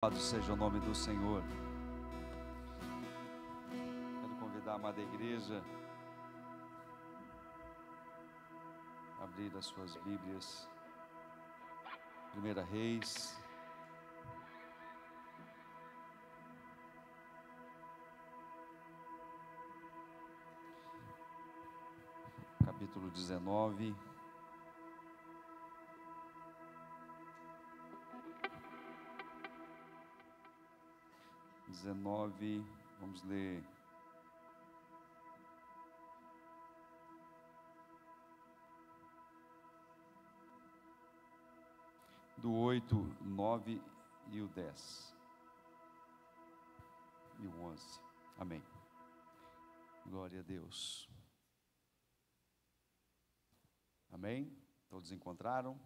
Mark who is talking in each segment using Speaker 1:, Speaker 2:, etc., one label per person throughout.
Speaker 1: Louvado seja o nome do Senhor. Quero convidar a amada igreja a abrir as suas Bíblias. 1 Reis, capítulo 19. Vamos ler do 8, 9 e o 10 e o 11. Amém. Glória a Deus. Amém? Todos encontraram?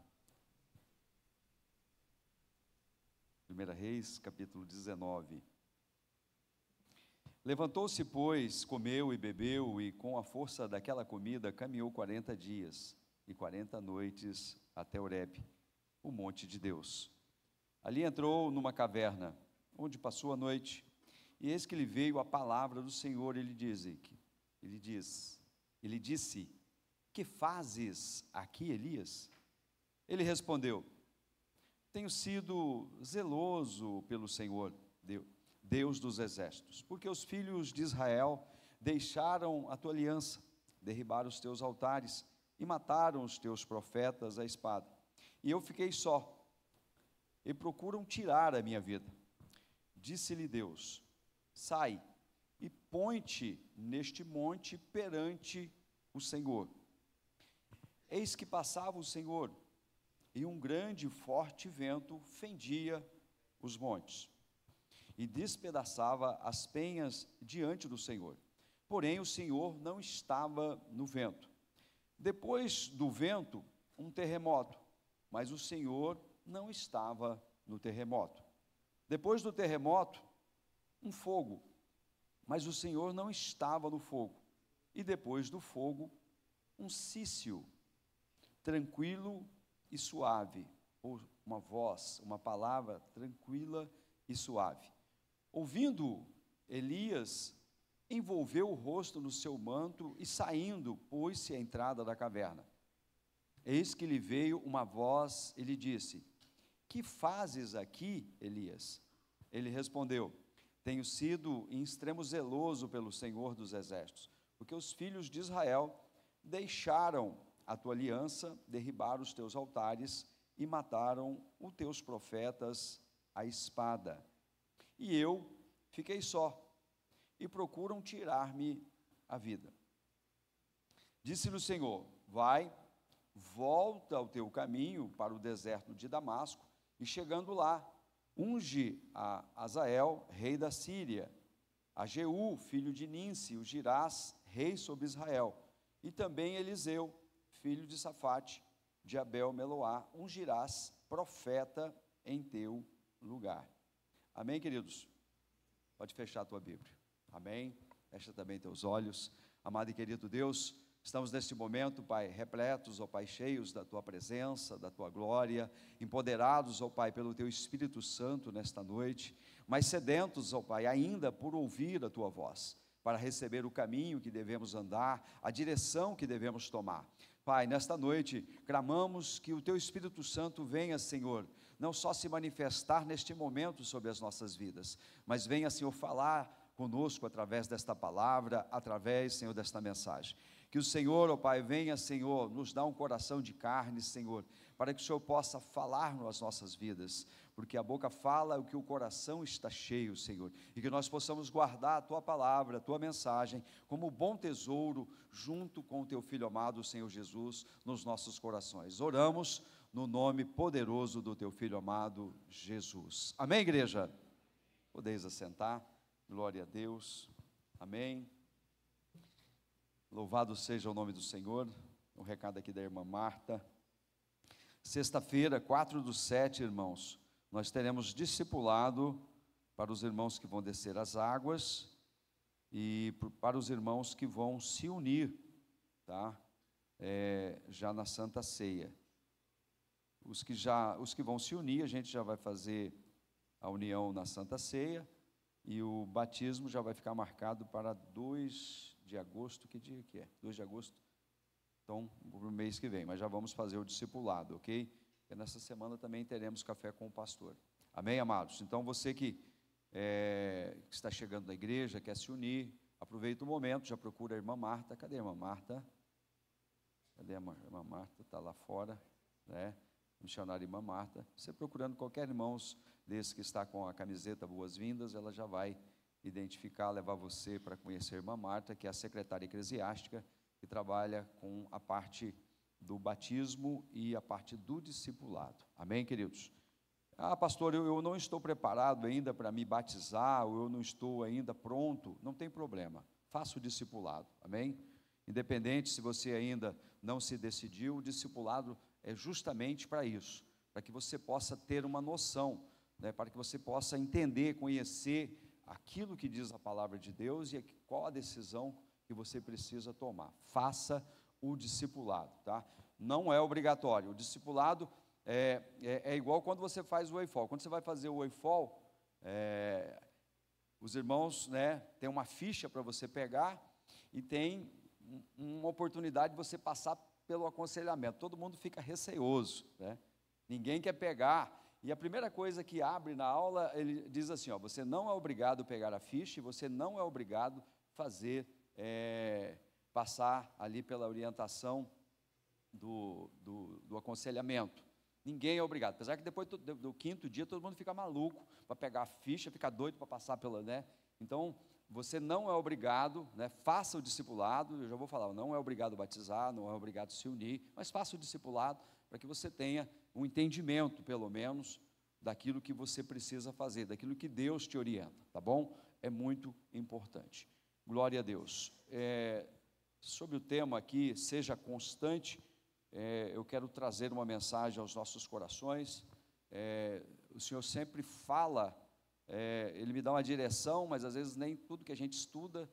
Speaker 1: 1 Reis, capítulo 19. Levantou-se, pois, comeu e bebeu, e com a força daquela comida caminhou 40 dias e 40 noites até Horebe, o monte de Deus. Ali entrou numa caverna, onde passou a noite, e eis que lhe veio a palavra do Senhor. Ele disse: que fazes aqui, Elias? Ele respondeu: tenho sido zeloso pelo Senhor, Deus dos exércitos, porque os filhos de Israel deixaram a tua aliança, derribaram os teus altares e mataram os teus profetas à espada. E eu fiquei só, e procuram tirar a minha vida. Disse-lhe Deus: sai e põe-te neste monte perante o Senhor. Eis que passava o Senhor, e um grande e forte vento fendia os montes, e despedaçava as penhas diante do Senhor. Porém o Senhor não estava no vento. Depois do vento, um terremoto, mas o Senhor não estava no terremoto. Depois do terremoto, um fogo, mas o Senhor não estava no fogo. E depois do fogo, um cício, tranquilo e suave, ou uma voz, uma palavra tranquila e suave. Ouvindo, Elias envolveu o rosto no seu manto e saindo, pôs-se à entrada da caverna. Eis que lhe veio uma voz e lhe disse: que fazes aqui, Elias? Ele respondeu: tenho sido em extremo zeloso pelo Senhor dos exércitos, porque os filhos de Israel deixaram a tua aliança, derribaram os teus altares e mataram os teus profetas à espada. E eu fiquei só, e procuram tirar-me a vida. Disse-lhe o Senhor: vai, volta ao teu caminho para o deserto de Damasco, e chegando lá, unge a Azael, rei da Síria, a Jeú, filho de Ninsi, o Girás, rei sobre Israel, e também Eliseu, filho de Safate, de Abel-Meloá, ungirás profeta em teu lugar. Amém, queridos? Pode fechar a tua Bíblia. Amém? Fecha também teus olhos. Amado e querido Deus, estamos neste momento, Pai, repletos, ó Pai, cheios da tua presença, da tua glória, empoderados, ó Pai, pelo teu Espírito Santo nesta noite, mas sedentos, ó Pai, ainda por ouvir a tua voz, para receber o caminho que devemos andar, a direção que devemos tomar. Pai, nesta noite, clamamos que o teu Espírito Santo venha, Senhor, não só se manifestar neste momento sobre as nossas vidas, mas venha, Senhor, falar conosco através desta palavra, através, Senhor, desta mensagem. Que o Senhor, ó Pai, venha, Senhor, nos dar um coração de carne, Senhor, para que o Senhor possa falar nas nossas vidas, porque a boca fala o que o coração está cheio, Senhor, e que nós possamos guardar a Tua palavra, a Tua mensagem, como bom tesouro, junto com o Teu Filho amado, Senhor Jesus, nos nossos corações. Oramos no nome poderoso do Teu Filho amado, Jesus. Amém, igreja? Podeis assentar, glória a Deus, amém. Louvado seja o nome do Senhor. Um recado aqui da irmã Marta. Sexta-feira, 4/7, irmãos, nós teremos discipulado para os irmãos que vão descer as águas e para os irmãos que vão se unir, tá? Já na Santa Ceia. Os que vão se unir, a gente já vai fazer a união na Santa Ceia, e o batismo já vai ficar marcado para 2 de agosto, que dia que é? 2 de agosto, então, no mês que vem, mas já vamos fazer o discipulado, ok? Porque nessa semana também teremos café com o pastor. Amém, amados? Então, você que está chegando na igreja, quer se unir, aproveita o momento, já procura a irmã Marta. Cadê a irmã Marta? Cadê a irmã Marta? Está lá fora, né? Missionária irmã Marta. Você procurando qualquer irmão desse que está com a camiseta boas-vindas, ela já vai identificar, levar você para conhecer a irmã Marta, que é a secretária eclesiástica, que trabalha com a parte do batismo e a parte do discipulado. Amém, queridos? Ah, pastor, eu não estou preparado ainda para me batizar, ou eu não estou ainda pronto. Não tem problema, faça o discipulado, amém? Independente se você ainda não se decidiu, o discipulado é justamente para isso, para que você possa ter uma noção, né, para que você possa entender, conhecer aquilo que diz a palavra de Deus e qual a decisão que você precisa tomar. Faça o discipulado, tá? Não é obrigatório. O discipulado é igual quando você faz o EIFOL. Quando você vai fazer o EIFOL, os irmãos, né, tem uma ficha para você pegar e tem uma oportunidade de você passar pelo aconselhamento. Todo mundo fica receoso, né? Ninguém quer pegar. E a primeira coisa que abre na aula, ele diz assim, ó, você não é obrigado a pegar a ficha e você não é obrigado a fazer, passar ali pela orientação do aconselhamento. Ninguém é obrigado, apesar que depois do 5º dia todo mundo fica maluco para pegar a ficha, fica doido para passar pela, né? Então, você não é obrigado, né? Faça o discipulado, eu já vou falar, não é obrigado a batizar, não é obrigado a se unir, mas faça o discipulado para que você tenha um entendimento, pelo menos, daquilo que você precisa fazer, daquilo que Deus te orienta, tá bom? É muito importante. Glória a Deus. Sobre o tema aqui, seja constante, eu quero trazer uma mensagem aos nossos corações. O Senhor sempre fala, Ele me dá uma direção, mas às vezes nem tudo que a gente estuda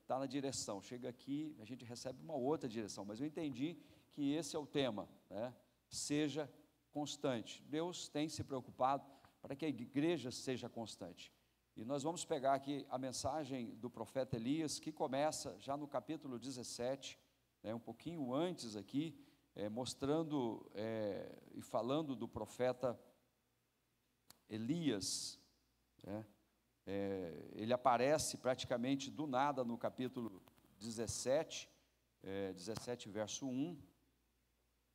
Speaker 1: está na direção. Chega aqui, a gente recebe uma outra direção, mas eu entendi que esse é o tema, né? Seja constante. Deus tem se preocupado para que a igreja seja constante. E nós vamos pegar aqui a mensagem do profeta Elias, que começa já no capítulo 17, um pouquinho antes aqui, mostrando e falando do profeta Elias, né? Ele aparece praticamente do nada no capítulo 17, 17 verso 1,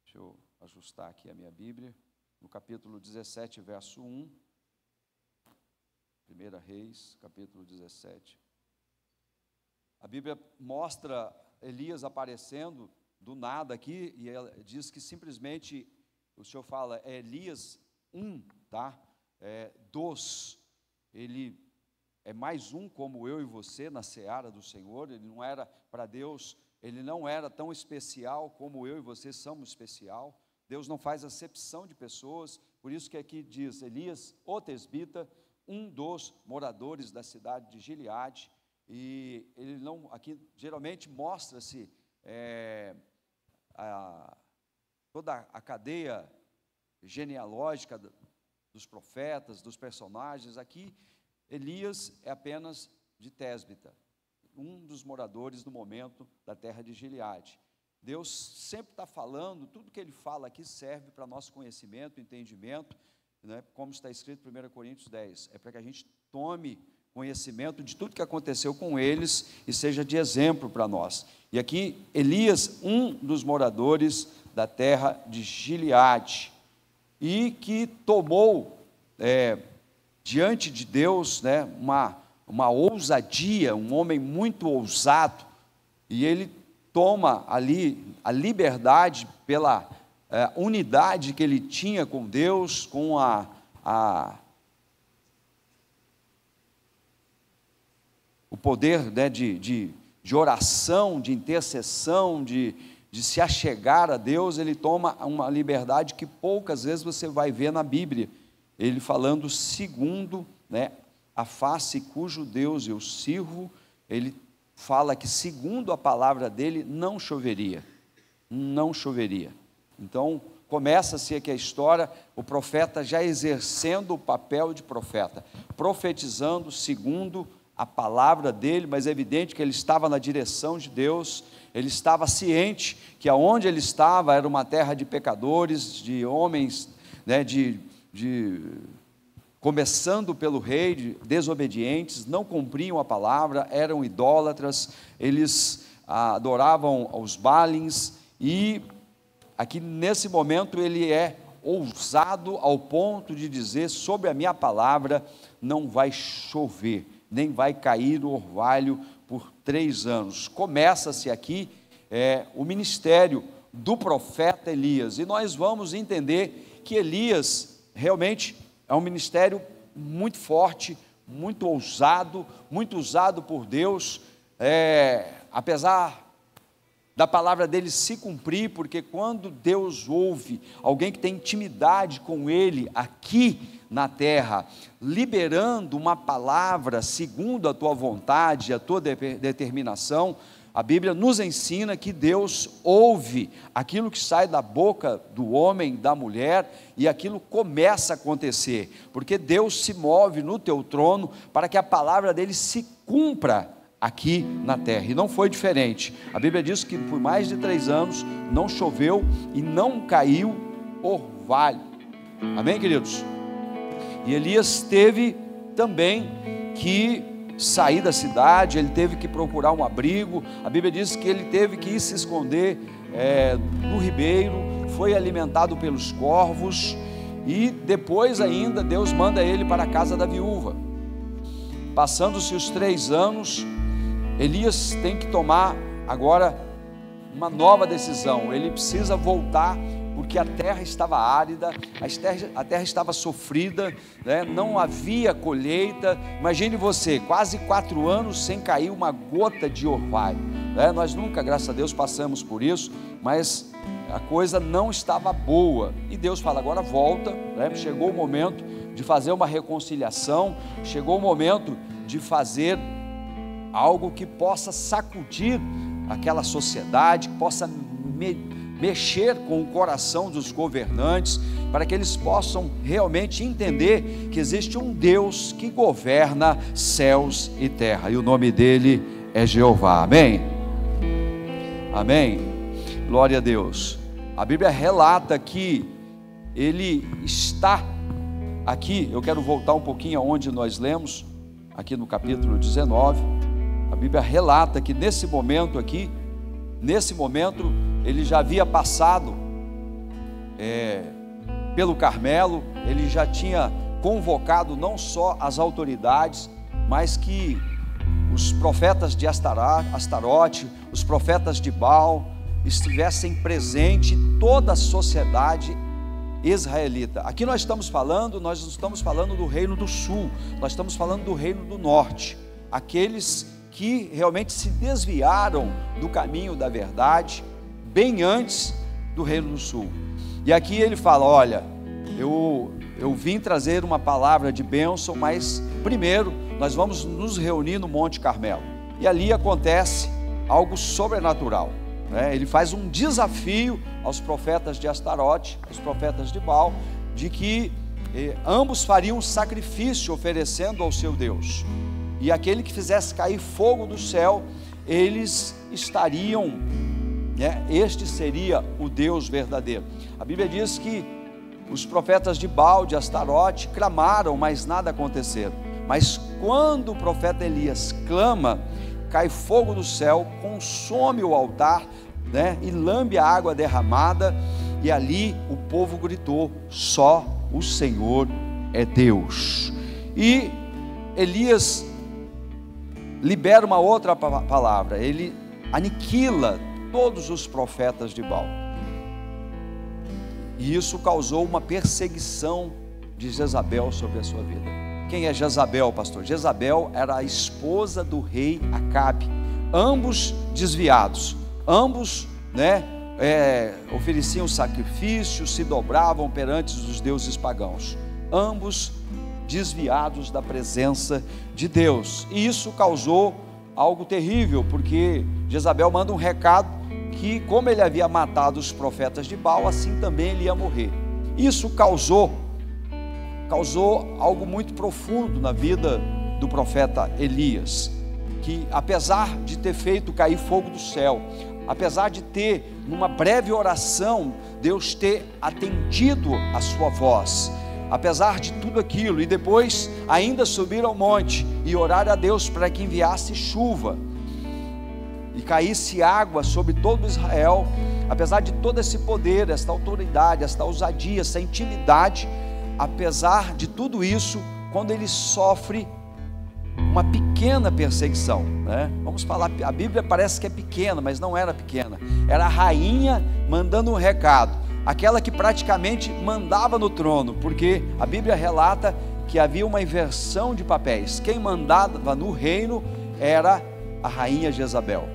Speaker 1: deixa eu ajustar aqui a minha Bíblia, no capítulo 17 verso 1, 1 Reis, capítulo 17, a Bíblia mostra Elias aparecendo do nada aqui, e ela diz que simplesmente, o Senhor fala, Elias tá? Ele é mais um como eu e você na seara do Senhor. Ele não era para Deus, ele não era tão especial como eu e você somos especial. Deus não faz acepção de pessoas, por isso que aqui diz, Elias, o tesbita, um dos moradores da cidade de Gileade, e ele não, aqui geralmente mostra-se toda a cadeia genealógica dos profetas, dos personagens. Aqui Elias é apenas de Tesbita, um dos moradores no momento da terra de Gileade. Deus sempre está falando, tudo que Ele fala aqui serve para nosso conhecimento, entendimento, né? Como está escrito em 1 Coríntios 10, é para que a gente tome conhecimento de tudo que aconteceu com eles e seja de exemplo para nós. E aqui Elias, um dos moradores da terra de Gileade, e que tomou diante de Deus, né, uma ousadia, um homem muito ousado, e ele toma ali a liberdade pela unidade que ele tinha com Deus, com o poder, né, de oração, de intercessão, de se achegar a Deus. Ele toma uma liberdade que poucas vezes você vai ver na Bíblia, ele falando segundo, né, a face cujo Deus eu sirvo. Ele fala que segundo a palavra dele não choveria, não choveria. Então começa-se aqui a história, o profeta já exercendo o papel de profeta, profetizando segundo a palavra dele, mas é evidente que ele estava na direção de Deus, ele estava ciente que aonde ele estava era uma terra de pecadores, de homens, né, começando pelo rei, desobedientes, não cumpriam a palavra, eram idólatras, eles adoravam aos Baalins, e aqui nesse momento ele é ousado ao ponto de dizer: sobre a minha palavra não vai chover, nem vai cair o orvalho por 3 anos. Começa-se aqui o ministério do profeta Elias, e nós vamos entender que Elias realmente é um ministério muito forte, muito ousado, muito usado por Deus, apesar da palavra dele se cumprir, porque quando Deus ouve alguém que tem intimidade com ele aqui na terra, liberando uma palavra segundo a tua vontade, a tua determinação, a Bíblia nos ensina que Deus ouve aquilo que sai da boca do homem, da mulher, e aquilo começa a acontecer, porque Deus se move no teu trono para que a palavra dele se cumpra aqui na terra, e não foi diferente. A Bíblia diz que por mais de 3 anos não choveu e não caiu orvalho. Amém, queridos? E Elias teve também que sair da cidade, ele teve que procurar um abrigo. A Bíblia diz que ele teve que ir se esconder no ribeiro, foi alimentado pelos corvos, e depois ainda Deus manda ele para a casa da viúva. Passando-se os 3 anos, Elias tem que tomar agora uma nova decisão. Ele precisa voltar, porque a terra estava árida, a terra estava sofrida, né? Não havia colheita. Imagine você, quase 4 anos sem cair uma gota de orvalho, né? Nós nunca, graças a Deus, passamos por isso, mas a coisa não estava boa, e Deus fala: agora volta, né? Chegou o momento de fazer uma reconciliação, chegou o momento de fazer algo que possa sacudir aquela sociedade, que possa mexer com o coração dos governantes, para que eles possam realmente entender que existe um Deus que governa céus e terra, e o nome dele é Jeová. Amém? Amém? Glória a Deus. A Bíblia relata que ele está aqui. Eu quero voltar um pouquinho aonde nós lemos, aqui no capítulo 19, a Bíblia relata que nesse momento aqui, ele já havia passado pelo Carmelo, ele já tinha convocado não só as autoridades, mas que os profetas de Astarote, os profetas de Baal, estivessem presentes, toda a sociedade israelita. Aqui nós não estamos falando do reino do sul, nós estamos falando do reino do norte, aqueles que realmente se desviaram do caminho da verdade, bem antes do reino do sul. E aqui ele fala: olha, eu vim trazer uma palavra de bênção, mas primeiro nós vamos nos reunir no Monte Carmelo, e ali acontece algo sobrenatural, né? Ele faz um desafio aos profetas de Astarote, aos profetas de Baal, de que ambos fariam um sacrifício oferecendo ao seu Deus, e aquele que fizesse cair fogo do céu, eles estariam, este seria o Deus verdadeiro. A Bíblia diz que os profetas de Baal, de Astarote, clamaram, mas nada aconteceu. Mas quando o profeta Elias clama, cai fogo do céu, consome o altar, e lambe a água derramada, e ali o povo gritou: só o Senhor é Deus. E Elias libera uma outra palavra, ele aniquila todos os profetas de Baal, e isso causou uma perseguição de Jezabel sobre a sua vida. Quem é Jezabel, pastor? Jezabel era a esposa do rei Acabe, ambos desviados, ambos ofereciam sacrifícios, se dobravam perante os deuses pagãos, ambos desviados da presença de Deus, e isso causou algo terrível, porque Jezabel manda um recado que, como ele havia matado os profetas de Baal, assim também ele ia morrer. Isso causou algo muito profundo na vida do profeta Elias, que apesar de ter feito cair fogo do céu, apesar de ter, numa breve oração, Deus ter atendido a sua voz, apesar de tudo aquilo, e depois ainda subir ao monte e orar a Deus para que enviasse chuva e caísse água sobre todo Israel, apesar de todo esse poder, esta autoridade, esta ousadia, essa intimidade, apesar de tudo isso, quando ele sofre uma pequena perseguição, né? Vamos falar, a Bíblia parece que é pequena, mas não era pequena, era a rainha mandando um recado, aquela que praticamente mandava no trono, porque a Bíblia relata que havia uma inversão de papéis. Quem mandava no reino era a rainha Jezabel,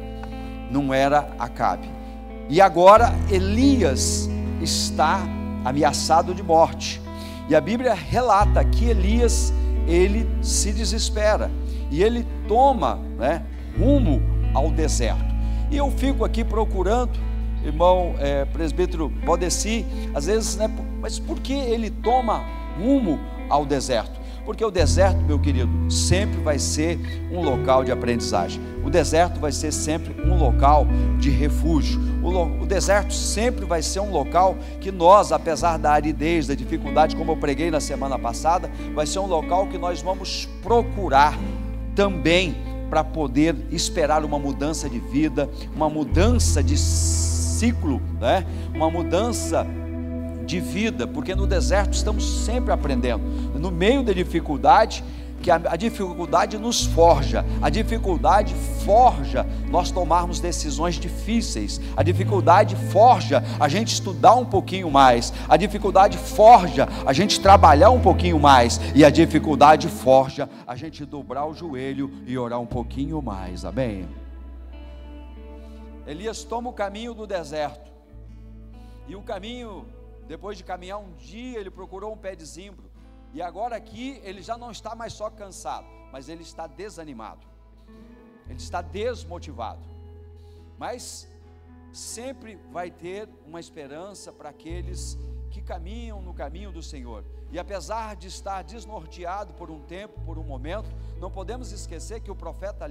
Speaker 1: não era Acabe. E agora Elias está ameaçado de morte, e a Bíblia relata que Elias, ele se desespera, e ele toma, né, rumo ao deserto. E eu fico aqui procurando, irmão presbítero Bodeci, às vezes, né, mas por que ele toma rumo ao deserto? Porque o deserto, meu querido, sempre vai ser um local de aprendizagem. O deserto vai ser sempre um local de refúgio. O deserto sempre vai ser um local que nós, apesar da aridez, da dificuldade, como eu preguei na semana passada, vai ser um local que nós vamos procurar também para poder esperar uma mudança de vida, uma mudança de ciclo, né? Uma mudança de vida, porque no deserto estamos sempre aprendendo, no meio da dificuldade, que a dificuldade nos forja, a dificuldade forja nós tomarmos decisões difíceis, a dificuldade forja a gente estudar um pouquinho mais, a dificuldade forja a gente trabalhar um pouquinho mais, e a dificuldade forja a gente dobrar o joelho e orar um pouquinho mais, amém? Elias toma o caminho do deserto, e o caminho, depois de caminhar um dia, ele procurou um pé de zimbro, e agora aqui ele já não está mais só cansado, mas ele está desanimado, ele está desmotivado. Mas sempre vai ter uma esperança para aqueles que caminham no caminho do Senhor. E apesar de estar desnorteado por um tempo, por um momento, não podemos esquecer que o profeta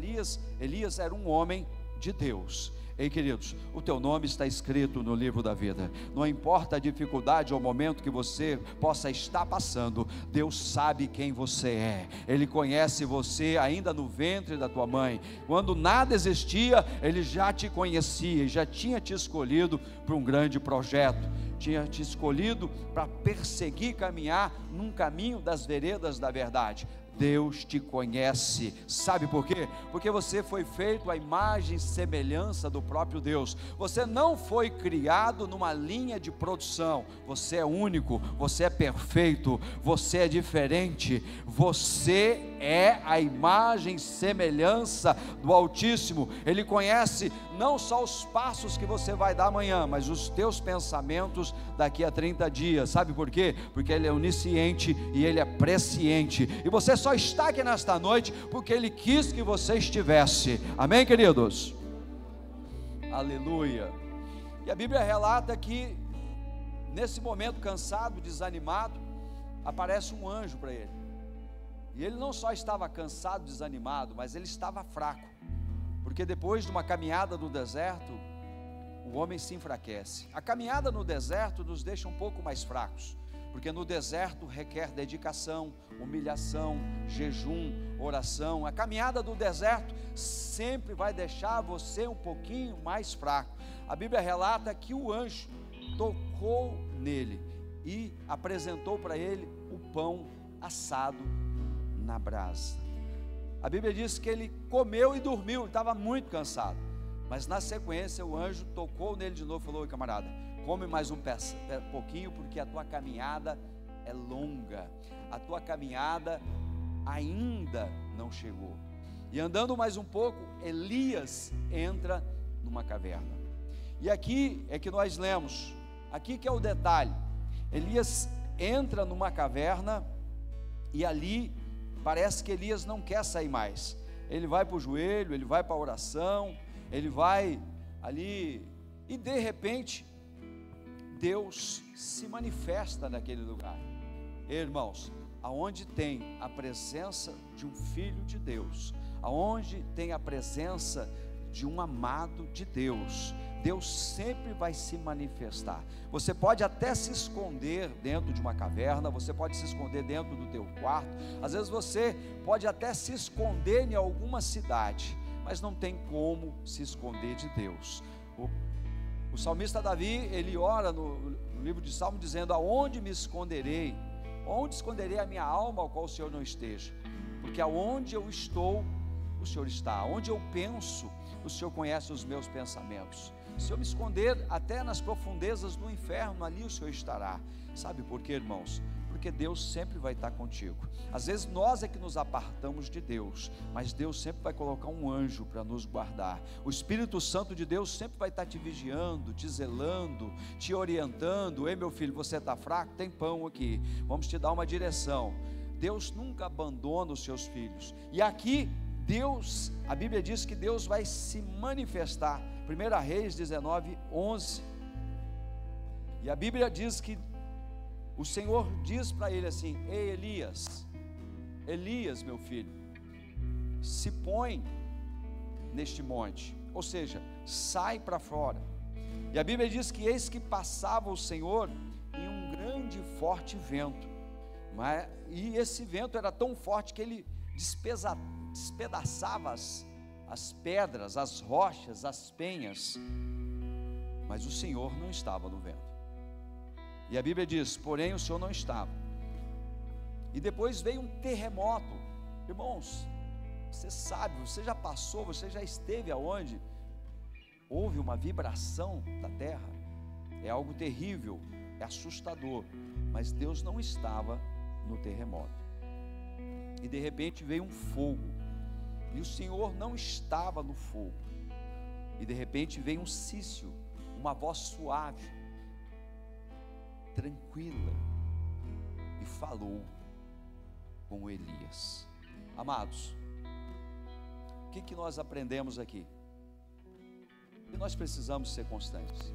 Speaker 1: Elias era um homem de Deus. Ei, queridos, o teu nome está escrito no livro da vida. Não importa a dificuldade ou o momento que você possa estar passando, Deus sabe quem você é. Ele conhece você ainda no ventre da tua mãe. Quando nada existia, Ele já te conhecia e já tinha te escolhido para um grande projeto. Tinha te escolhido para perseguir, caminhar num caminho das veredas da verdade. Deus te conhece, sabe por quê? Porque você foi feito à imagem e semelhança do próprio Deus. Você não foi criado numa linha de produção. Você é único, você é perfeito, você é diferente, você é a imagem e semelhança do Altíssimo. Ele conhece não só os passos que você vai dar amanhã, mas os teus pensamentos daqui a 30 dias, sabe por quê? Porque Ele é onisciente e Ele é presciente, e você só está aqui nesta noite porque Ele quis que você estivesse, amém, queridos? Aleluia. E a Bíblia relata que nesse momento cansado, desanimado, aparece um anjo para ele, e ele não só estava cansado, desanimado, mas ele estava fraco, porque depois de uma caminhada no deserto, o homem se enfraquece. A caminhada no deserto nos deixa um pouco mais fracos, porque no deserto requer dedicação, humilhação, jejum, oração. A caminhada do deserto sempre vai deixar você um pouquinho mais fraco. A Bíblia relata que o anjo tocou nele e apresentou para ele o pão assado na brasa. A Bíblia diz que ele comeu e dormiu, ele estava muito cansado, mas na sequência o anjo tocou nele de novo e falou: oi, camarada, come mais um pouquinho, porque a tua caminhada é longa, a tua caminhada ainda não chegou. E andando mais um pouco, Elias entra numa caverna, e aqui é que nós lemos, aqui que é o detalhe. Elias entra numa caverna, e ali parece que Elias não quer sair mais. Ele vai para o joelho, ele vai para a oração, ele vai ali E de repente, Deus se manifesta naquele lugar. Irmãos, aonde tem a presença de um filho de Deus, aonde tem a presença de um amado de Deus, Deus sempre vai se manifestar. Você pode até se esconder dentro de uma caverna, você pode se esconder dentro do teu quarto, às vezes você pode até se esconder em alguma cidade, mas não tem como se esconder de Deus. O salmista Davi, ele ora no livro de Salmo dizendo: aonde me esconderei? Onde esconderei a minha alma ao qual o Senhor não esteja? Porque aonde eu estou, o Senhor está. Onde eu penso, o Senhor conhece os meus pensamentos. Se eu me esconder até nas profundezas do inferno, ali o Senhor estará. Sabe por quê, irmãos? Porque Deus sempre vai estar contigo. Às vezes nós é que nos apartamos de Deus, mas Deus sempre vai colocar um anjo para nos guardar. O Espírito Santo de Deus sempre vai estar te vigiando, te zelando, te orientando. Ei, meu filho, você está fraco? Tem pão aqui, vamos te dar uma direção. Deus nunca abandona os seus filhos. E aqui Deus, a Bíblia diz que Deus vai se manifestar. 1 Reis 19:11. E a Bíblia diz que o Senhor diz para ele assim: ei, Elias, meu filho, se põe neste monte, ou seja, sai para fora. E a Bíblia diz que eis que passava o Senhor em um grande e forte vento, e esse vento era tão forte que ele despedaçava as pedras, as rochas, as penhas, mas o Senhor não estava no vento. E a Bíblia diz: porém o Senhor não estava. E depois veio um terremoto. Irmãos, você sabe, você já passou, você já esteve aonde houve uma vibração da terra? É algo terrível, é assustador, mas Deus não estava no terremoto. E de repente veio um fogo, e o Senhor não estava no fogo. E de repente veio um cício, uma voz suave, tranquila, e falou com Elias. Amados, o que nós aprendemos aqui? Que nós precisamos ser constantes,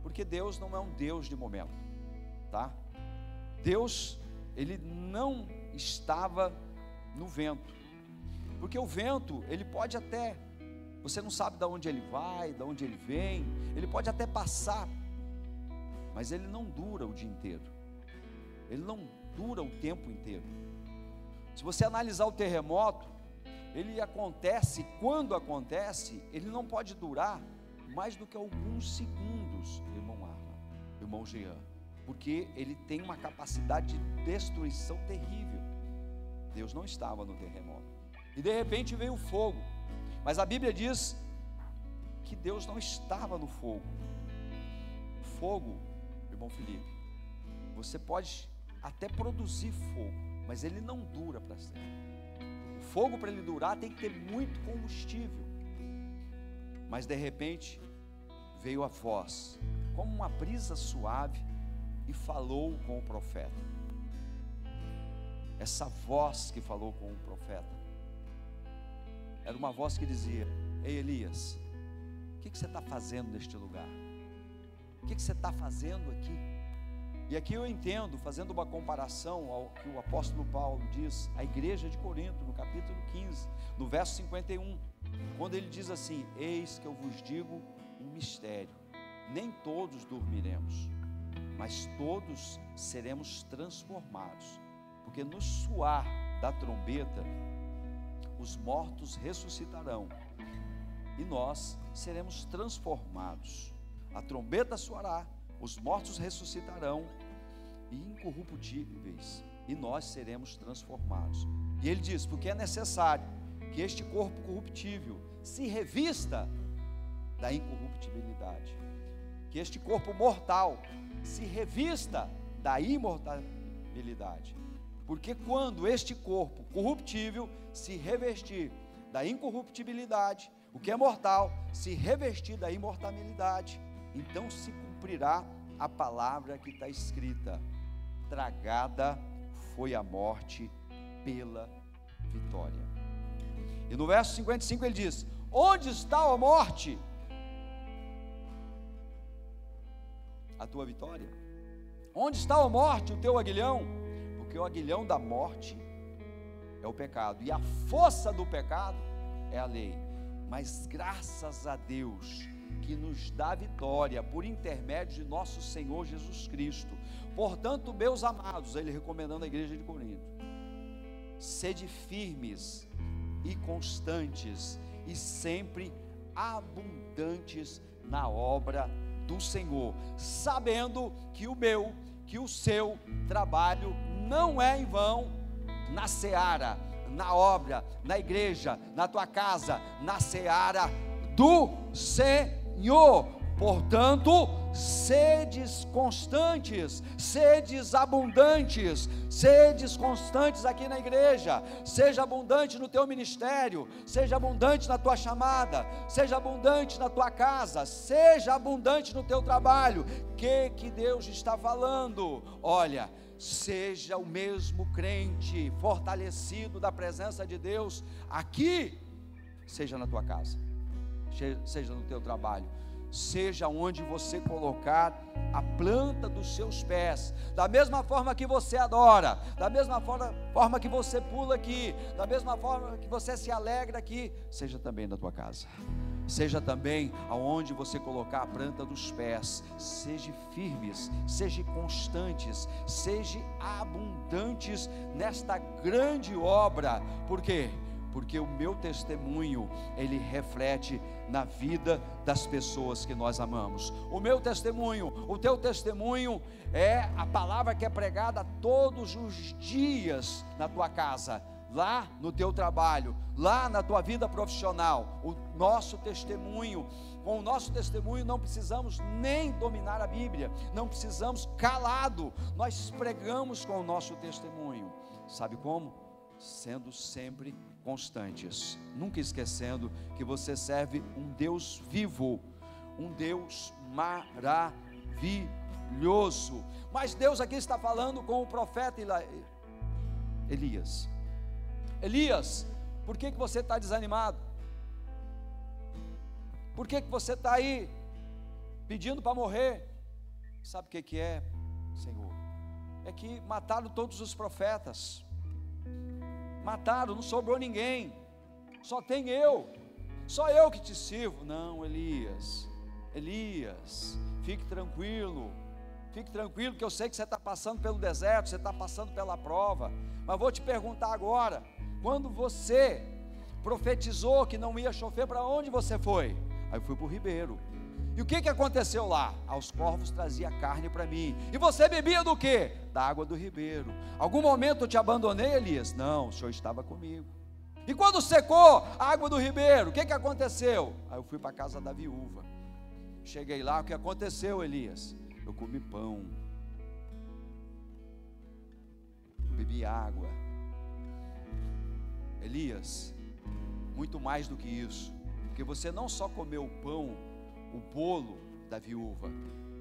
Speaker 1: porque Deus não é um Deus de momento, tá? Deus, Ele não estava no vento, porque o vento, ele pode até, você não sabe de onde ele vai, de onde ele vem, ele pode até passar, mas ele não dura o dia inteiro, ele não dura o tempo inteiro. Se você analisar o terremoto, ele acontece, quando acontece, ele não pode durar mais do que alguns segundos, irmão Arla, irmão Jean, porque ele tem uma capacidade de destruição terrível. Deus não estava no terremoto, e de repente veio o fogo, mas a Bíblia diz que Deus não estava no fogo. Fogo, irmão Felipe, você pode até produzir fogo, mas ele não dura para sempre. O fogo, para ele durar, tem que ter muito combustível. Mas de repente veio a voz, como uma brisa suave, e falou com o profeta. Essa voz que falou com o profeta era uma voz que dizia: ei, Elias, o que você está fazendo neste lugar? O que você está fazendo aqui? E aqui eu entendo, fazendo uma comparação ao que o apóstolo Paulo diz à igreja de Corinto, no capítulo 15, no verso 51, quando ele diz assim: eis que eu vos digo um mistério, nem todos dormiremos, mas todos seremos transformados, porque no soar da trombeta, os mortos ressuscitarão, e nós seremos transformados. A trombeta soará, os mortos ressuscitarão, e incorruptíveis, e nós seremos transformados. E ele diz: porque é necessário que este corpo corruptível se revista da incorruptibilidade, que este corpo mortal se revista da imortalidade, porque quando este corpo corruptível se revestir da incorruptibilidade, o que é mortal se revestir da imortalidade, então se cumprirá a palavra que está escrita: tragada foi a morte pela vitória. E no verso 55 ele diz: onde está a morte? a tua vitória? Onde está, ó morte, o teu aguilhão? Porque o aguilhão da morte é o pecado, e a força do pecado é a lei. Mas graças a Deus, que nos dá vitória por intermédio de nosso Senhor Jesus Cristo. Portanto, meus amados, ele recomendando a igreja de Corinto, sede firmes e constantes, e sempre abundantes na obra do Senhor, sabendo que o seu trabalho não é em vão na seara, na obra, na igreja, na tua casa, na seara do Senhor. Portanto, sedes constantes, sedes abundantes, sedes constantes aqui na igreja. Seja abundante no teu ministério, seja abundante na tua chamada, seja abundante na tua casa, seja abundante no teu trabalho. Que Deus está falando? Olha, seja o mesmo crente, fortalecido da presença de Deus aqui, seja na tua casa, seja no teu trabalho, seja onde você colocar a planta dos seus pés, da mesma forma que você adora, da mesma forma que você pula aqui, da mesma forma que você se alegra aqui, seja também na tua casa, seja também aonde você colocar a planta dos pés. Seja firmes, seja constantes, seja abundantes nesta grande obra. Por quê? Porque o meu testemunho, ele reflete na vida das pessoas que nós amamos. O meu testemunho, o teu testemunho é a palavra que é pregada todos os dias na tua casa, lá no teu trabalho, lá na tua vida profissional. O nosso testemunho, com o nosso testemunho não precisamos nem dominar a Bíblia, não precisamos calado, nós pregamos com o nosso testemunho. Sabe como? Sendo sempre constantes, nunca esquecendo que você serve um Deus vivo, um Deus maravilhoso. Mas Deus aqui está falando com o profeta Elias. Elias, por que você está desanimado? Por que você está aí pedindo para morrer? Sabe o que é, Senhor? É que mataram todos os profetas, mataram, não sobrou ninguém, só tem eu, só eu que te sirvo. Não, Elias, fique tranquilo, que eu sei que você está passando pelo deserto, você está passando pela prova, mas vou te perguntar agora, quando você profetizou que não ia chover, para onde você foi? Aí eu fui para o ribeiro. E o que aconteceu lá? Os corvos traziam carne para mim. E você bebia do quê? Da água do ribeiro. Algum momento eu te abandonei, Elias? Não, o Senhor estava comigo. E quando secou a água do ribeiro, o que aconteceu? Aí eu fui para a casa da viúva. Cheguei lá, o que aconteceu, Elias? Eu comi pão, bebi água. Elias, muito mais do que isso, porque você não só comeu o pão, o bolo da viúva,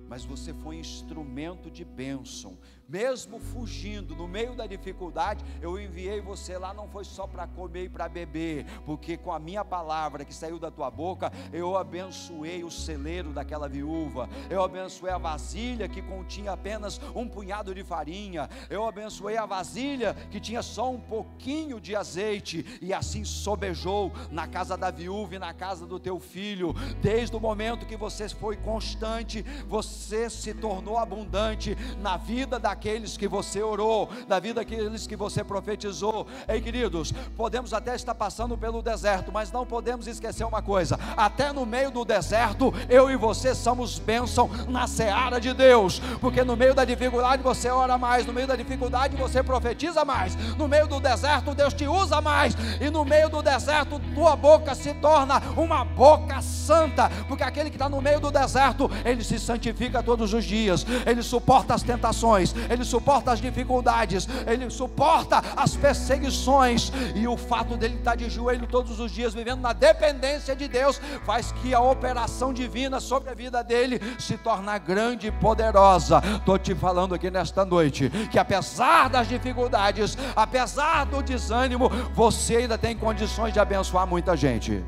Speaker 1: mas você foi instrumento de bênção, mesmo fugindo, no meio da dificuldade, eu enviei você lá, não foi só para comer e para beber, porque com a minha palavra que saiu da tua boca, eu abençoei o celeiro daquela viúva, eu abençoei a vasilha que continha apenas um punhado de farinha, eu abençoei a vasilha que tinha só um pouquinho de azeite, e assim sobejou na casa da viúva e na casa do teu filho. Desde o momento que você foi constante, você se tornou abundante na vida daqueles que você orou, na vida daqueles que você profetizou. Ei, queridos, podemos até estar passando pelo deserto, mas não podemos esquecer uma coisa: até no meio do deserto, eu e você somos bênção na seara de Deus, porque no meio da dificuldade você ora mais, no meio da dificuldade você profetiza mais, no meio do deserto Deus te usa mais, e no meio do deserto tua boca se torna uma boca santa, porque aquele que está no meio do deserto, ele se santifica todos os dias, ele suporta as tentações, ele suporta as dificuldades, ele suporta as perseguições, e o fato dele estar de joelho todos os dias, vivendo na dependência de Deus, faz que a operação divina sobre a vida dele se torne grande e poderosa. Estou te falando aqui nesta noite, que apesar das dificuldades, apesar do desânimo, você ainda tem condições de abençoar muita gente.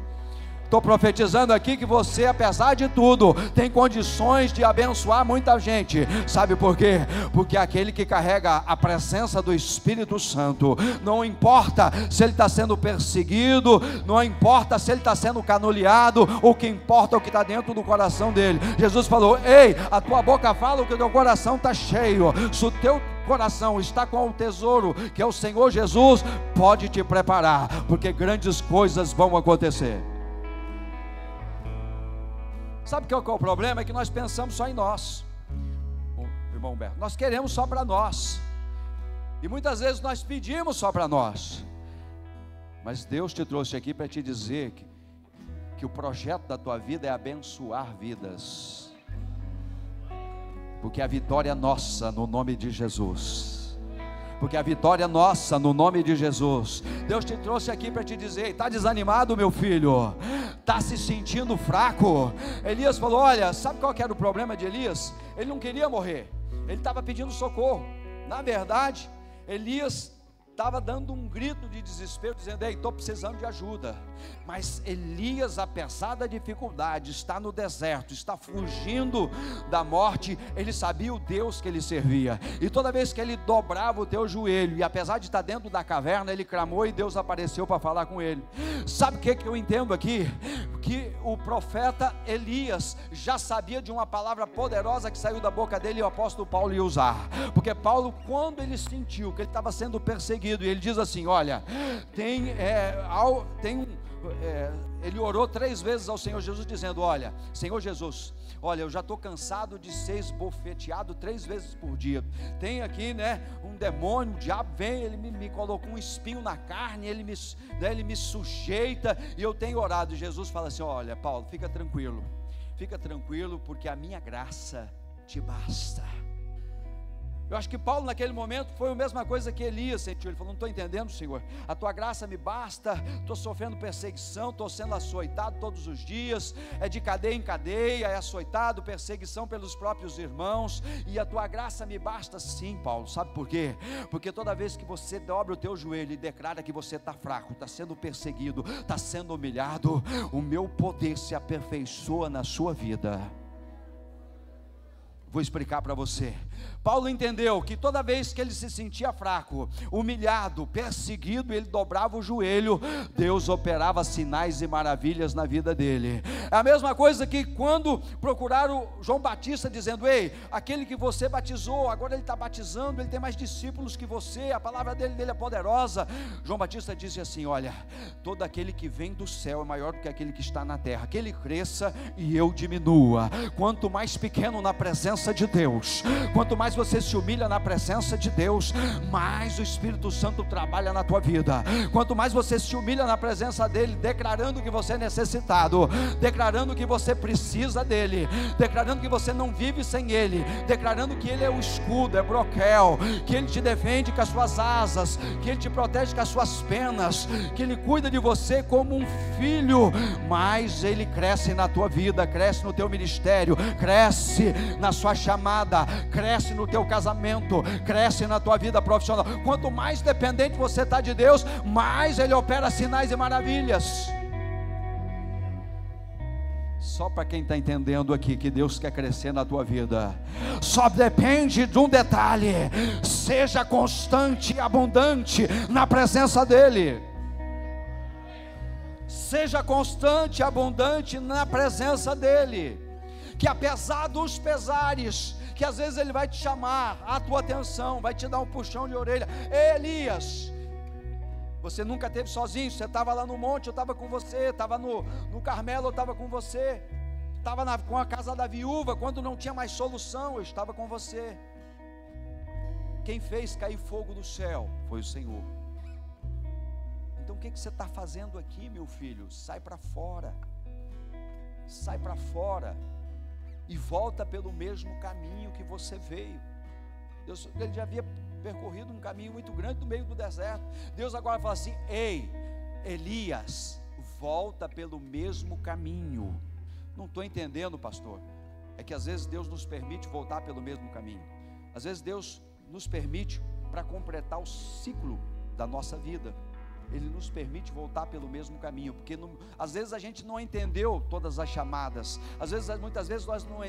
Speaker 1: Estou profetizando aqui que você, apesar de tudo, tem condições de abençoar muita gente. Sabe por quê? Porque aquele que carrega a presença do Espírito Santo, não importa se ele está sendo perseguido, não importa se ele está sendo canuleado, o que importa é o que está dentro do coração dele. Jesus falou: ei, a tua boca fala o que o teu coração está cheio. Se o teu coração está com o tesouro, que é o Senhor Jesus, pode te preparar, porque grandes coisas vão acontecer. Sabe qual que é o problema? É que nós pensamos só em nós, irmão Humberto. Nós queremos só para nós, e muitas vezes nós pedimos só para nós. Mas Deus te trouxe aqui para te dizer que o projeto da tua vida é abençoar vidas, porque a vitória é nossa no nome de Jesus. Porque a vitória é nossa no nome de Jesus. Deus te trouxe aqui para te dizer: está desanimado, meu filho? Está se sentindo fraco? Elias falou: olha, sabe qual que era o problema de Elias? Ele não queria morrer, ele estava pedindo socorro. Na verdade, Elias estava dando um grito de desespero, dizendo: ei, estou precisando de ajuda. Mas Elias, apesar da dificuldade, está no deserto, está fugindo da morte. Ele sabia o Deus que ele servia, e toda vez que ele dobrava o teu joelho, e apesar de estar dentro da caverna, ele clamou e Deus apareceu para falar com ele. Sabe o que eu entendo aqui? Que o profeta Elias já sabia de uma palavra poderosa que saiu da boca dele, e o apóstolo Paulo ia usar. Porque Paulo, quando ele sentiu que ele estava sendo perseguido, e ele diz assim: olha, ele orou 3 vezes ao Senhor Jesus, dizendo: olha, Senhor Jesus, olha, eu já estou cansado de ser esbofeteado 3 vezes por dia. Tem aqui, um demônio, o diabo vem, ele me colocou um espinho na carne, ele me sujeita, e eu tenho orado. E Jesus fala assim: olha, Paulo, fica tranquilo, porque a minha graça te basta. Eu acho que Paulo naquele momento foi a mesma coisa que Elias sentiu. Ele falou: não estou entendendo, Senhor, a tua graça me basta, estou sofrendo perseguição, estou sendo açoitado todos os dias, é de cadeia em cadeia, é açoitado, perseguição pelos próprios irmãos, e a tua graça me basta. Sim, Paulo, sabe por quê? Porque toda vez que você dobra o teu joelho e declara que você está fraco, está sendo perseguido, está sendo humilhado, o meu poder se aperfeiçoa na sua vida. Vou explicar para você. Paulo entendeu que toda vez que ele se sentia fraco, humilhado, perseguido, ele dobrava o joelho, Deus operava sinais e maravilhas na vida dele. É a mesma coisa que quando procuraram João Batista, dizendo: ei, aquele que você batizou, agora ele está batizando, ele tem mais discípulos que você, a palavra dele é poderosa. João Batista disse assim: olha, todo aquele que vem do céu é maior do que aquele que está na terra, que ele cresça e eu diminua. Quanto mais pequeno na presença de Deus, quanto mais você se humilha na presença de Deus, mais o Espírito Santo trabalha na tua vida. Quanto mais você se humilha na presença dele, declarando que você é necessitado, declarando que você precisa dele, declarando que você não vive sem ele, declarando que ele é o escudo, é broquel, que ele te defende com as suas asas, que ele te protege com as suas penas, que ele cuida de você como um filho. Mais ele cresce na tua vida, cresce no teu ministério, cresce na sua chamada, cresce no teu casamento, cresce na tua vida profissional. Quanto mais dependente você está de Deus, mais ele opera sinais e maravilhas. Só para quem está entendendo aqui que Deus quer crescer na tua vida, só depende de um detalhe: seja constante e abundante na presença dele. Seja constante e abundante na presença dele, que apesar dos pesares, que às vezes ele vai te chamar a tua atenção, vai te dar um puxão de orelha: Elias, você nunca esteve sozinho, você estava lá no monte, eu estava com você, estava no Carmelo, eu estava com você, estava com a casa da viúva, quando não tinha mais solução, eu estava com você. Quem fez cair fogo do céu foi o Senhor. Então o que você está fazendo aqui, meu filho? Sai para fora, sai para fora, e volta pelo mesmo caminho que você veio. Ele já havia percorrido um caminho muito grande no meio do deserto. Deus agora fala assim: ei, Elias, volta pelo mesmo caminho. Não estou entendendo, pastor. É que às vezes Deus nos permite voltar pelo mesmo caminho. Às vezes Deus nos permite para completar o ciclo da nossa vida. Ele nos permite voltar pelo mesmo caminho, porque às vezes a gente não entendeu todas as chamadas, muitas vezes nós não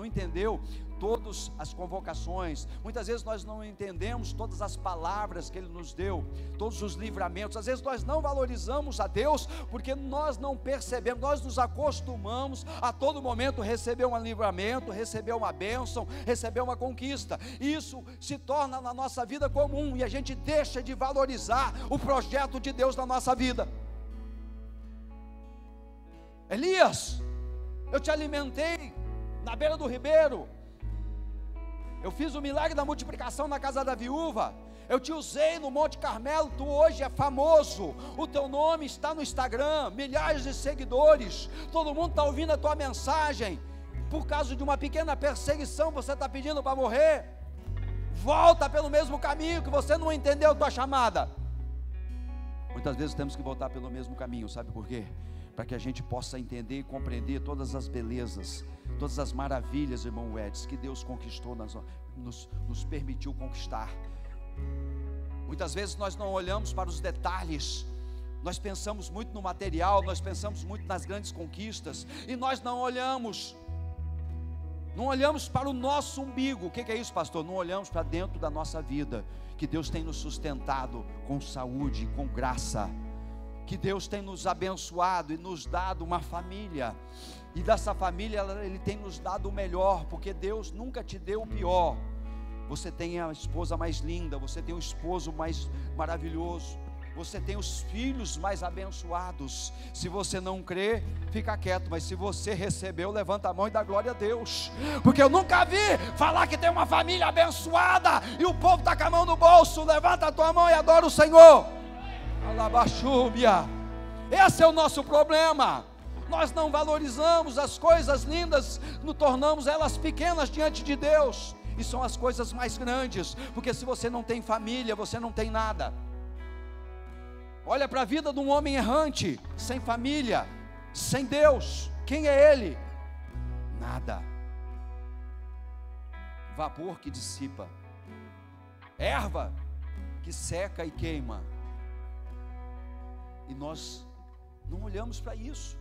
Speaker 1: entendeu todas as convocações, muitas vezes nós não entendemos todas as palavras que Ele nos deu, todos os livramentos. Às vezes nós não valorizamos a Deus, porque nós não percebemos, nós nos acostumamos a todo momento receber um livramento, receber uma bênção, receber uma conquista. Isso se torna na nossa vida comum, e a gente deixa de valorizar o projeto de Deus na nossa vida. Elias, eu te alimentei na beira do ribeiro, eu fiz o milagre da multiplicação na casa da viúva, eu te usei no Monte Carmelo, tu hoje é famoso, o teu nome está no Instagram, milhares de seguidores, todo mundo está ouvindo a tua mensagem. Por causa de uma pequena perseguição você está pedindo para morrer? Volta pelo mesmo caminho, que você não entendeu a tua chamada. Muitas vezes temos que voltar pelo mesmo caminho, sabe por quê? Para que a gente possa entender e compreender todas as belezas, todas as maravilhas, irmão Edson, que Deus conquistou, nos permitiu conquistar. Muitas vezes nós não olhamos para os detalhes, nós pensamos muito no material, nós pensamos muito nas grandes conquistas, e nós não olhamos para o nosso umbigo. O que é isso, pastor? Não olhamos para dentro da nossa vida, que Deus tem nos sustentado com saúde, com graça, que Deus tem nos abençoado e nos dado uma família, e dessa família Ele tem nos dado o melhor, porque Deus nunca te deu o pior. Você tem a esposa mais linda, você tem o esposo mais maravilhoso, você tem os filhos mais abençoados. Se você não crê, fica quieto, mas se você recebeu, levanta a mão e dá glória a Deus, porque eu nunca vi falar que tem uma família abençoada e o povo está com a mão no bolso. Levanta a tua mão e adora o Senhor. Alabaxúbia. Esse é o nosso problema. Nós não valorizamos as coisas lindas, nos tornamos elas pequenas diante de Deus, e são as coisas mais grandes, porque se você não tem família, você não tem nada. Olha para a vida de um homem errante, sem família, sem Deus. Quem é ele? Nada. Vapor que dissipa, erva que seca e queima, e nós não olhamos para isso.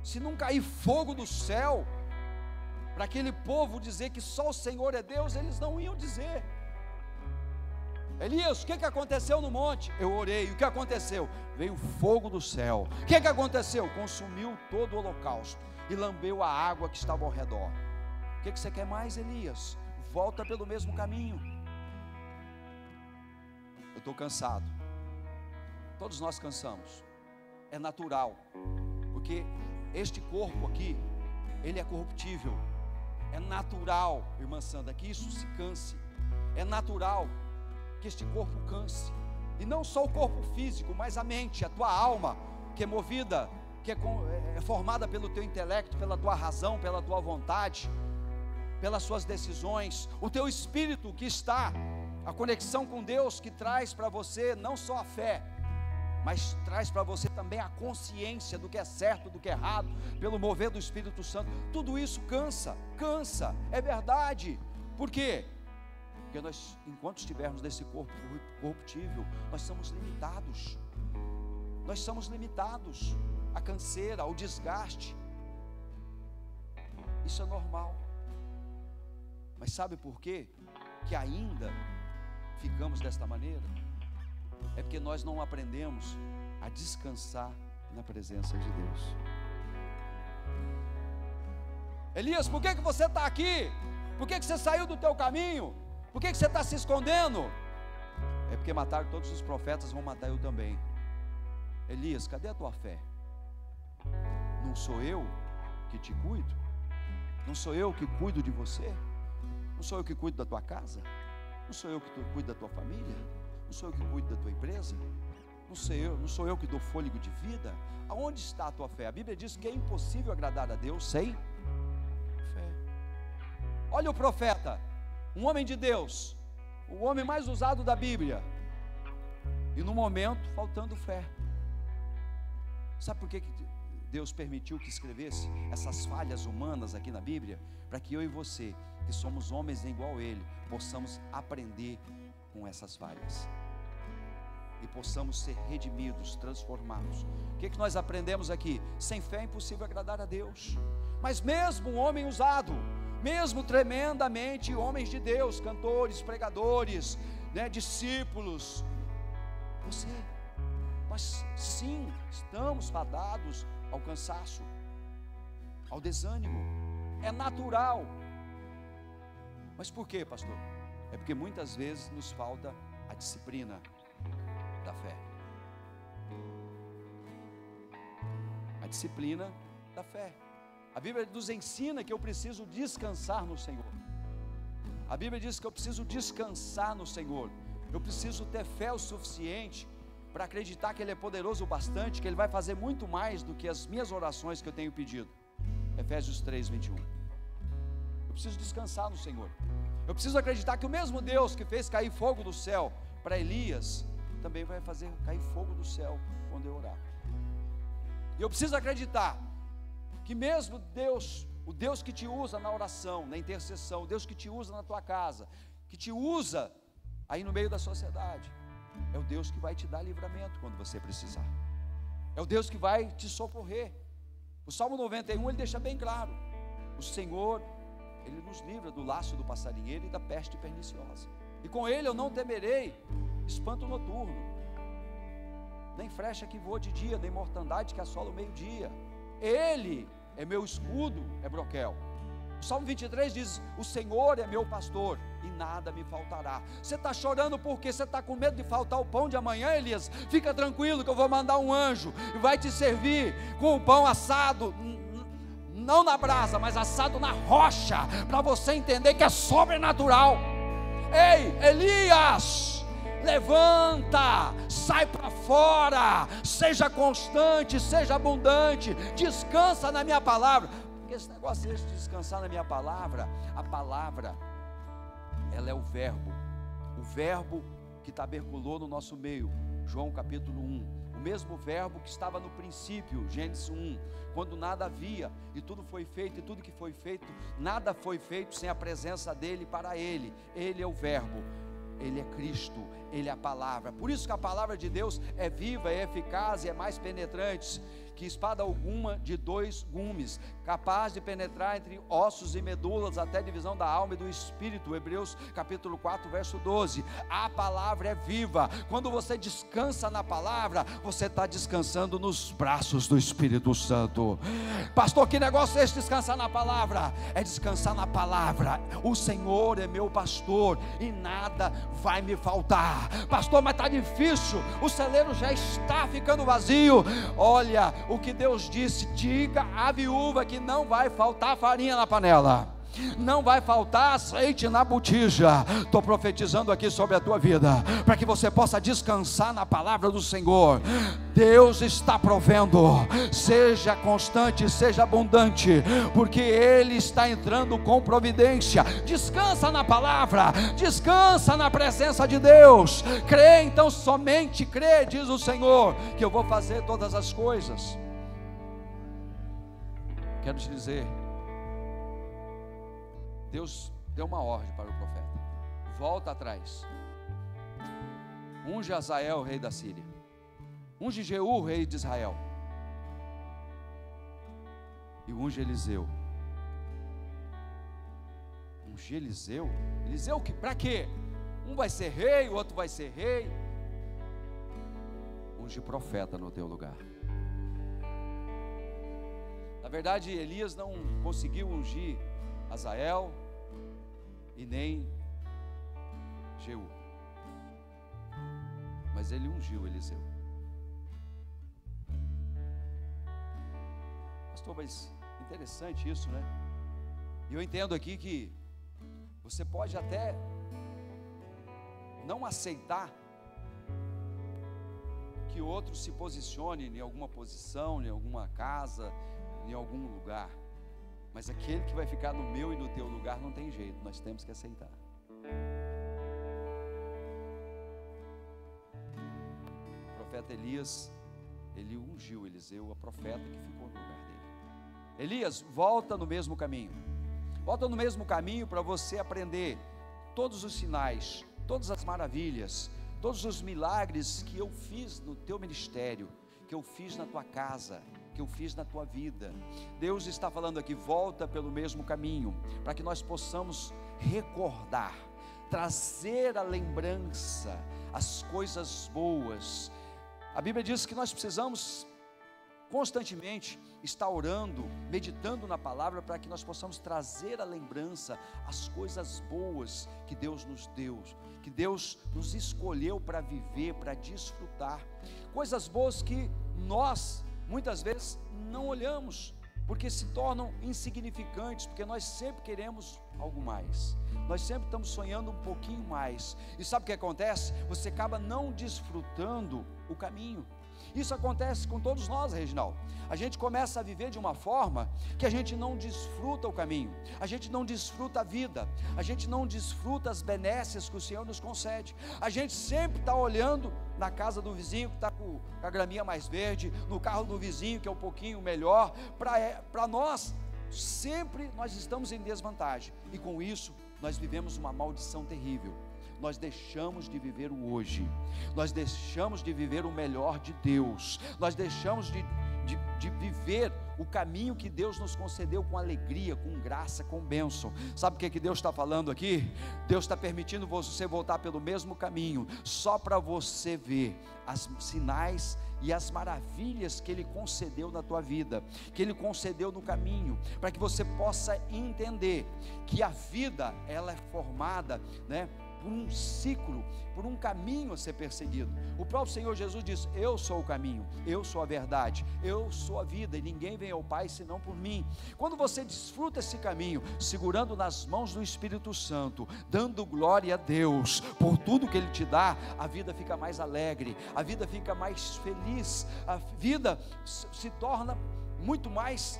Speaker 1: Se não cair fogo do céu para aquele povo dizer que só o Senhor é Deus, eles não iam dizer. Elias, o que aconteceu no monte? Eu orei, o que aconteceu? Veio fogo do céu. O que aconteceu? Consumiu todo o holocausto e lambeu a água que estava ao redor. O que você quer mais, Elias? Volta pelo mesmo caminho. Eu estou cansado. Todos nós cansamos. É natural, porque este corpo aqui, ele é corruptível. É natural, irmã Sandra, que isso se canse. É natural que este corpo canse, e não só o corpo físico, mas a mente, a tua alma, que é movida, que é formada pelo teu intelecto, pela tua razão, pela tua vontade, pelas suas decisões, o teu espírito, que está a conexão com Deus, que traz para você não só a fé, mas traz para você também a consciência do que é certo, do que é errado, pelo mover do Espírito Santo. Tudo isso cansa, é verdade. Por quê? Porque nós, enquanto estivermos nesse corpo corruptível, nós somos limitados à canseira, ao desgaste. Isso é normal. Mas sabe por quê que ainda ficamos desta maneira? É porque nós não aprendemos a descansar na presença de Deus. Elias, por que você está aqui? Por que você saiu do teu caminho? Por que você está se escondendo? É porque mataram todos os profetas, vão matar eu também. Elias, cadê a tua fé? Não sou eu que te cuido? Não sou eu que cuido de você? Não sou eu que cuido da tua casa? Não sou eu que cuido da tua família? Não sou eu que cuido da tua empresa? Não sou eu que dou fôlego de vida? Aonde está a tua fé? A Bíblia diz que é impossível agradar a Deus sem fé. Olha o profeta, um homem de Deus, o homem mais usado da Bíblia, e no momento faltando fé. Sabe por que Deus permitiu que escrevesse essas falhas humanas aqui na Bíblia? Para que eu e você, que somos homens igual a Ele, possamos aprender com essas falhas. e possamos ser redimidos, transformados. O que nós aprendemos aqui? Sem fé é impossível agradar a Deus. Mas mesmo um homem usado, mesmo tremendamente homens de Deus, cantores, pregadores, discípulos, nós sim estamos fadados ao cansaço, ao desânimo. É natural. Mas por quê, pastor? É porque muitas vezes nos falta a disciplina da fé. A disciplina da fé. A Bíblia nos ensina que eu preciso descansar no Senhor. A Bíblia diz que eu preciso descansar no Senhor. Eu preciso ter fé o suficiente para acreditar que Ele é poderoso o bastante, que Ele vai fazer muito mais do que as minhas orações que eu tenho pedido. Efésios 3, 21. Eu preciso descansar no Senhor. Eu preciso acreditar que o mesmo Deus que fez cair fogo do céu para Elias, também vai fazer cair fogo do céu quando eu orar. E eu preciso acreditar que mesmo Deus, o Deus que te usa na oração, na intercessão, o Deus que te usa na tua casa, que te usa aí no meio da sociedade, é o Deus que vai te dar livramento quando você precisar. É o Deus que vai te socorrer. O Salmo 91, ele deixa bem claro: o Senhor, Ele nos livra do laço do passarinheiro e da peste perniciosa. E com Ele eu não temerei espanto noturno, nem flecha que voa de dia, nem mortandade que assola o meio-dia. Ele é meu escudo, é broquel. O Salmo 23 diz: o Senhor é meu pastor e nada me faltará. Você está chorando porque você está com medo de faltar o pão de amanhã, Elias? Fica tranquilo que eu vou mandar um anjo e vai te servir com o pão assado, não na brasa, mas assado na rocha, para você entender que é sobrenatural. Ei, Elias, levanta, sai para fora, seja constante, seja abundante, descansa na minha palavra. Porque esse negócio de descansar na minha palavra, a palavra, ela é o verbo que taberculou no nosso meio. João capítulo 1, o mesmo verbo que estava no princípio, Gênesis 1, quando nada havia, e tudo foi feito, e tudo que foi feito, nada foi feito sem a presença dele para ele. Ele é o verbo, ele é Cristo, ele é a palavra. Por isso que a palavra de Deus é viva, é eficaz e é mais penetrante que espada alguma de 2 gumes, capaz de penetrar entre ossos e medulas, até a divisão da alma e do espírito. Hebreus capítulo 4, verso 12. A palavra é viva. Quando você descansa na palavra, você está descansando nos braços do Espírito Santo. Pastor, que negócio é esse, descansar na palavra? É descansar na palavra. O Senhor é meu pastor e nada vai me faltar. Pastor, mas está difícil, o celeiro já está ficando vazio. Olha o que Deus disse: diga à viúva que não vai faltar farinha na panela, não vai faltar azeite na botija. Estou profetizando aqui sobre a tua vida, para que você possa descansar na palavra do Senhor. Deus está provendo. Seja constante, seja abundante, porque Ele está entrando com providência. Descansa na palavra, descansa na presença de Deus. Crê, então somente crê, diz o Senhor, que eu vou fazer todas as coisas. Quero te dizer, Deus deu uma ordem para o profeta: volta atrás, unge Azael, rei da Síria, unge Jeú, rei de Israel, e unge Eliseu. Unge Eliseu? Eliseu para quê? Um vai ser rei, o outro vai ser rei. Unge profeta no teu lugar. Na verdade, Elias não conseguiu ungir Azael e nem Jeú, mas ele ungiu Eliseu. Pastor, mas interessante isso, né? E eu entendo aqui que você pode até não aceitar que outro se posicione em alguma posição, em alguma casa, em algum lugar, mas aquele que vai ficar no meu e no teu lugar não tem jeito, nós temos que aceitar. O profeta Elias, ele ungiu Eliseu, a profeta que ficou no lugar dele. Elias, volta no mesmo caminho, volta no mesmo caminho para você aprender todos os sinais, todas as maravilhas, todos os milagres que eu fiz no teu ministério, que eu fiz na tua casa, que eu fiz na tua vida. Deus está falando aqui, volta pelo mesmo caminho, para que nós possamos recordar, trazer à lembrança as coisas boas. A Bíblia diz que nós precisamos constantemente estar orando, meditando na palavra, para que nós possamos trazer à lembrança as coisas boas que Deus nos deu, que Deus nos escolheu para viver, para desfrutar, coisas boas que nós muitas vezes não olhamos, porque se tornam insignificantes, porque nós sempre queremos algo mais, nós sempre estamos sonhando um pouquinho mais, e sabe o que acontece? Você acaba não desfrutando o caminho. Isso acontece com todos nós, Reginaldo. A gente começa a viver de uma forma que a gente não desfruta o caminho, a gente não desfruta a vida, a gente não desfruta as benesses que o Senhor nos concede. A gente sempre está olhando na casa do vizinho que está com a graminha mais verde, no carro do vizinho que é um pouquinho melhor. Para nós, sempre nós estamos em desvantagem, e com isso nós vivemos uma maldição terrível. Nós deixamos de viver o hoje, nós deixamos de viver o melhor de Deus, nós deixamos de viver o caminho que Deus nos concedeu com alegria, com graça, com bênção. Sabe o que Deus está falando aqui? Deus está permitindo você voltar pelo mesmo caminho, só para você ver os sinais e as maravilhas que Ele concedeu na tua vida, que Ele concedeu no caminho, para que você possa entender que a vida, ela é formada, por um ciclo, por um caminho a ser perseguido. O próprio Senhor Jesus diz: eu sou o caminho, eu sou a verdade, eu sou a vida, e ninguém vem ao Pai senão por mim. Quando você desfruta esse caminho, segurando nas mãos do Espírito Santo, dando glória a Deus por tudo que Ele te dá, a vida fica mais alegre, a vida fica mais feliz, a vida se torna muito mais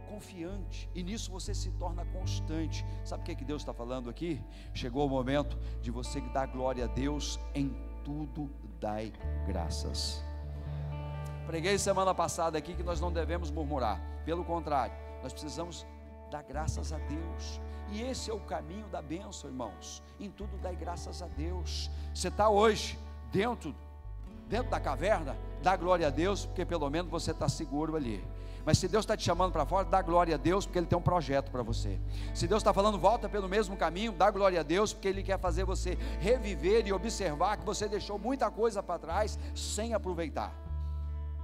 Speaker 1: confiante, e nisso você se torna constante. Sabe o que Deus está falando aqui? Chegou o momento de você dar glória a Deus em tudo, dai graças. Preguei semana passada aqui que nós não devemos murmurar, pelo contrário, nós precisamos dar graças a Deus, e esse é o caminho da bênção, irmãos. Em tudo dai graças a Deus. Você está hoje dentro da caverna, dá glória a Deus, porque pelo menos você está seguro ali. Mas se Deus está te chamando para fora, dá glória a Deus, porque Ele tem um projeto para você. Se Deus está falando, volta pelo mesmo caminho, dá glória a Deus, porque Ele quer fazer você reviver e observar que você deixou muita coisa para trás sem aproveitar.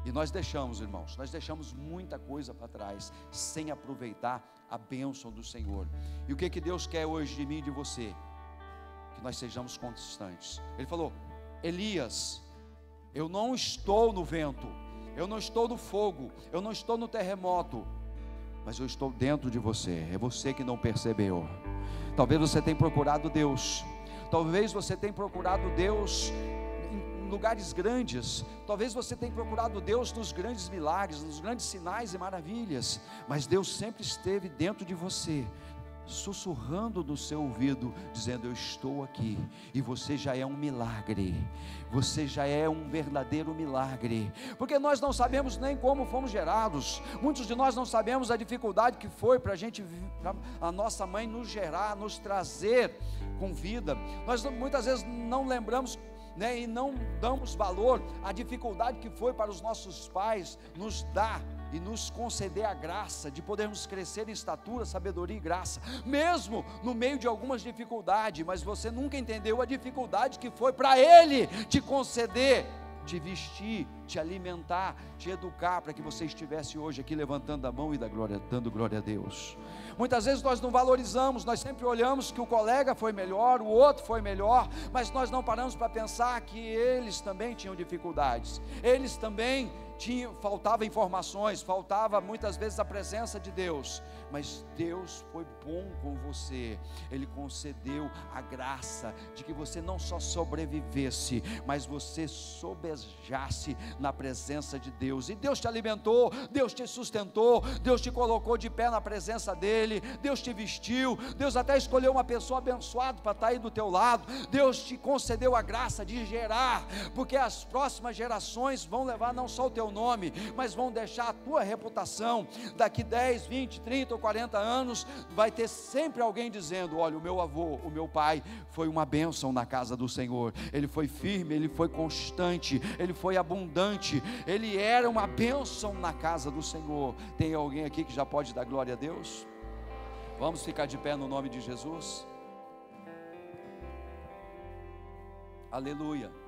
Speaker 1: E nós deixamos, irmãos, nós deixamos muita coisa para trás sem aproveitar a bênção do Senhor. E o que Deus quer hoje de mim e de você? Que nós sejamos constantes. Ele falou: Elias, eu não estou no vento, eu não estou no fogo, eu não estou no terremoto, mas eu estou dentro de você. É você que não percebeu. Talvez você tenha procurado Deus, talvez você tenha procurado Deus em lugares grandes, talvez você tenha procurado Deus nos grandes milagres, nos grandes sinais e maravilhas, mas Deus sempre esteve dentro de você, sussurrando no seu ouvido, dizendo: eu estou aqui. E você já é um milagre, você já é um verdadeiro milagre, porque nós não sabemos nem como fomos gerados. Muitos de nós não sabemos a dificuldade que foi para a nossa mãe nos gerar, nos trazer com vida. Nós muitas vezes não lembramos, e não damos valor à dificuldade que foi para os nossos pais nos dar e nos conceder a graça de podermos crescer em estatura, sabedoria e graça, mesmo no meio de algumas dificuldades. Mas você nunca entendeu a dificuldade que foi para Ele te conceder, te vestir, te alimentar, te educar, para que você estivesse hoje aqui levantando a mão e dando glória a Deus. Muitas vezes nós não valorizamos, nós sempre olhamos que o colega foi melhor, o outro foi melhor, mas nós não paramos para pensar que eles também tinham dificuldades, eles também faltava informações, faltava muitas vezes a presença de Deus, mas Deus foi bom com você. Ele concedeu a graça de que você não só sobrevivesse, mas você sobejasse na presença de Deus. E Deus te alimentou, Deus te sustentou, Deus te colocou de pé na presença dEle, Deus te vestiu, Deus até escolheu uma pessoa abençoada para estar aí do teu lado, Deus te concedeu a graça de gerar, porque as próximas gerações vão levar não só o teu teu nome, mas vão deixar a tua reputação. Daqui 10, 20, 30 ou 40 anos, vai ter sempre alguém dizendo: olha, o meu avô, o meu pai foi uma bênção na casa do Senhor, ele foi firme, ele foi constante, ele foi abundante, ele era uma bênção na casa do Senhor. Tem alguém aqui que já pode dar glória a Deus? Vamos ficar de pé no nome de Jesus. Aleluia.